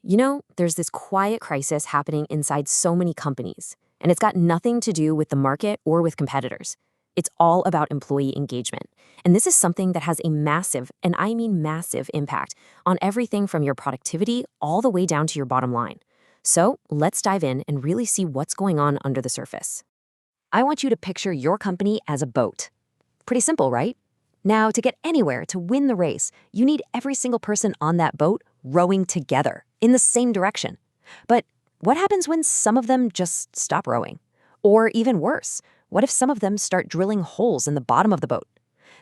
There's this quiet crisis happening inside so many companies, and it's got nothing to do with the market or with competitors. It's all about employee engagement. And this is something that has a massive, and I mean massive, impact on everything from your productivity all the way down to your bottom line. So let's dive in and really see what's going on under the surface. I want you to picture your company as a boat. Pretty simple, right? Now, to get anywhere, to win the race, you need every single person on that boat rowing together in the same direction. But what happens when some of them just stop rowing? Or even worse, what if some of them start drilling holes in the bottom of the boat?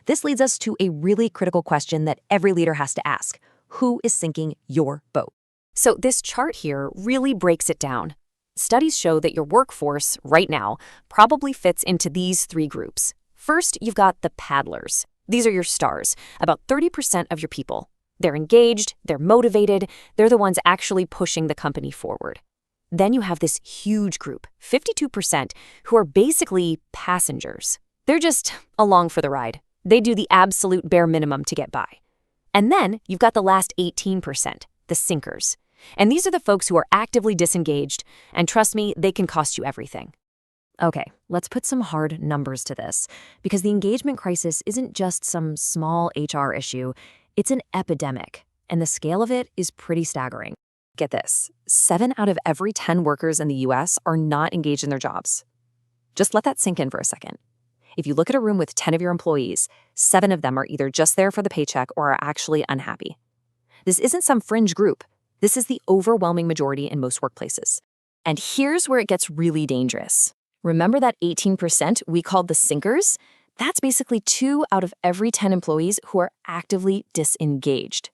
This leads us to a really critical question that every leader has to ask. Who is sinking your boat? So this chart here really breaks it down. Studies show that your workforce right now probably fits into these three groups. First, you've got the paddlers. These are your stars, about 30% of your people. They're engaged, they're motivated, they're the ones actually pushing the company forward. Then you have this huge group, 52%, who are basically passengers. They're just along for the ride. They do the absolute bare minimum to get by. And then you've got the last 18%, the sinkers. And these are the folks who are actively disengaged, and trust me, they can cost you everything. Okay, let's put some hard numbers to this, because the engagement crisis isn't just some small HR issue, it's an epidemic, and the scale of it is pretty staggering. Get this, 7 out of every 10 workers in the US are not engaged in their jobs. Just let that sink in for a second. If you look at a room with 10 of your employees, 7 of them are either just there for the paycheck or are actually unhappy. This isn't some fringe group. This is the overwhelming majority in most workplaces. And here's where it gets really dangerous. Remember that 18% we called the sinkers? That's basically 2 out of every 10 employees who are actively disengaged.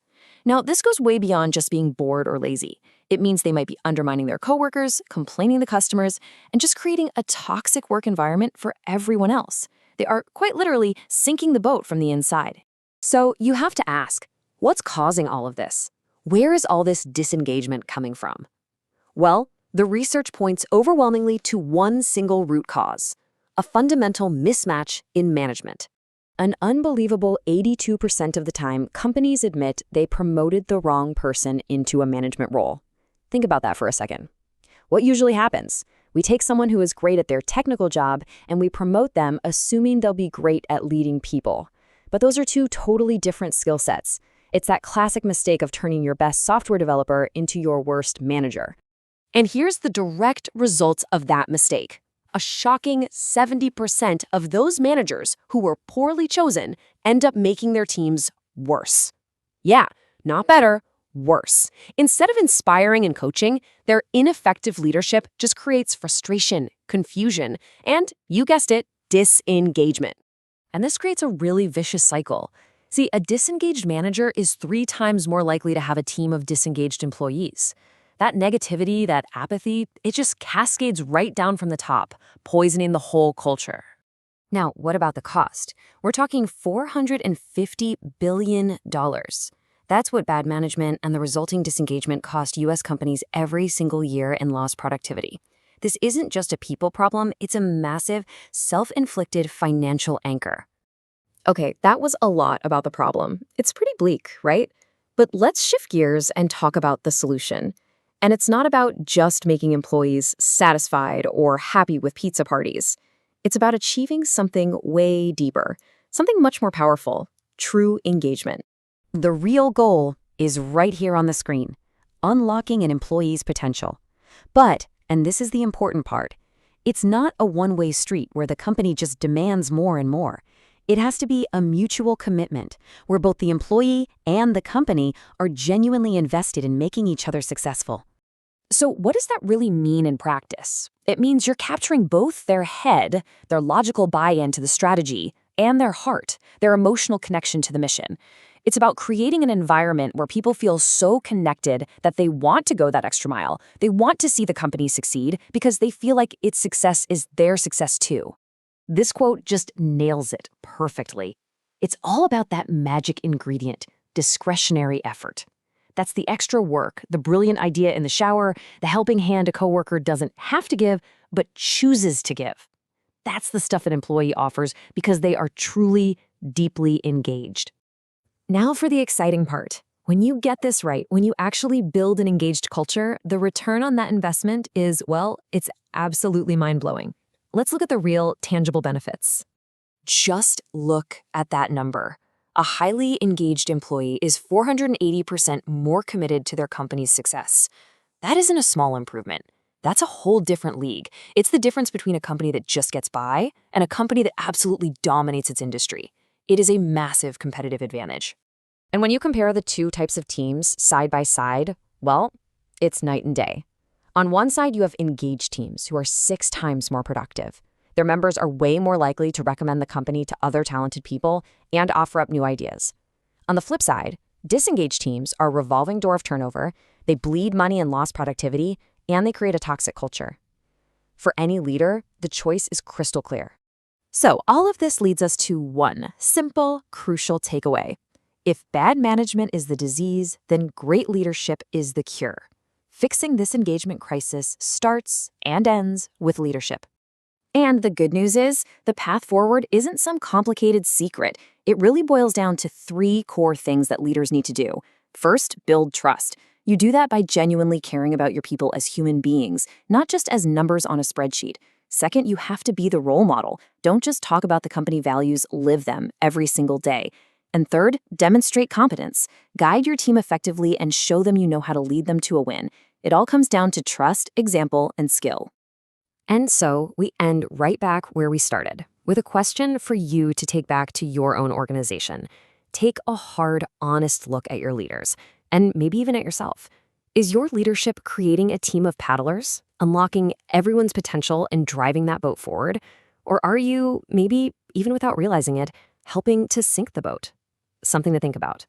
Now, this goes way beyond just being bored or lazy. It means they might be undermining their coworkers, complaining to customers, and just creating a toxic work environment for everyone else. They are quite literally sinking the boat from the inside. So you have to ask, what's causing all of this? Where is all this disengagement coming from? Well, the research points overwhelmingly to one single root cause: a fundamental mismatch in management. An unbelievable 82% of the time, companies admit they promoted the wrong person into a management role. Think about that for a second. What usually happens? We take someone who is great at their technical job and we promote them assuming they'll be great at leading people. But those are two totally different skill sets. It's that classic mistake of turning your best software developer into your worst manager. And here's the direct results of that mistake. A shocking 70% of those managers who were poorly chosen end up making their teams worse. Yeah, not better, worse. Instead of inspiring and coaching, their ineffective leadership just creates frustration, confusion, and, you guessed it, disengagement. And this creates a really vicious cycle. See, a disengaged manager is 3 times more likely to have a team of disengaged employees. That negativity, that apathy, it just cascades right down from the top, poisoning the whole culture. Now, what about the cost? We're talking $450 billion. That's what bad management and the resulting disengagement cost U.S. companies every single year in lost productivity. This isn't just a people problem, it's a massive, self-inflicted financial anchor. Okay, that was a lot about the problem. It's pretty bleak, right? But let's shift gears and talk about the solution. And it's not about just making employees satisfied or happy with pizza parties. It's about achieving something way deeper, something much more powerful: true engagement. The real goal is right here on the screen: unlocking an employee's potential. But, and this is the important part, it's not a one-way street where the company just demands more and more. It has to be a mutual commitment where both the employee and the company are genuinely invested in making each other successful. So what does that really mean in practice? It means you're capturing both their head, their logical buy-in to the strategy, and their heart, their emotional connection to the mission. It's about creating an environment where people feel so connected that they want to go that extra mile. They want to see the company succeed because they feel like its success is their success too. This quote just nails it perfectly. It's all about that magic ingredient: discretionary effort. That's the extra work, the brilliant idea in the shower, the helping hand a coworker doesn't have to give, but chooses to give. That's the stuff an employee offers because they are truly, deeply engaged. Now for the exciting part. When you get this right, when you actually build an engaged culture, the return on that investment is, well, it's absolutely mind-blowing. Let's look at the real, tangible benefits. Just look at that number. A highly engaged employee is 480% more committed to their company's success. That isn't a small improvement. That's a whole different league. It's the difference between a company that just gets by and a company that absolutely dominates its industry. It is a massive competitive advantage. And when you compare the two types of teams side by side, well, it's night and day. On one side, you have engaged teams who are 6 times more productive. Their members are way more likely to recommend the company to other talented people and offer up new ideas. On the flip side, disengaged teams are a revolving door of turnover, they bleed money and lost productivity, and they create a toxic culture. For any leader, the choice is crystal clear. So all of this leads us to one simple, crucial takeaway. If bad management is the disease, then great leadership is the cure. Fixing this engagement crisis starts and ends with leadership. And the good news is, the path forward isn't some complicated secret. It really boils down to 3 core things that leaders need to do. First, build trust. You do that by genuinely caring about your people as human beings, not just as numbers on a spreadsheet. Second, you have to be the role model. Don't just talk about the company values, live them every single day. And third, demonstrate competence. Guide your team effectively and show them you know how to lead them to a win. It all comes down to trust, example, and skill. And so we end right back where we started, with a question for you to take back to your own organization. Take a hard, honest look at your leaders, and maybe even at yourself. Is your leadership creating a team of paddlers, unlocking everyone's potential and driving that boat forward? Or are you, maybe even without realizing it, helping to sink the boat? Something to think about.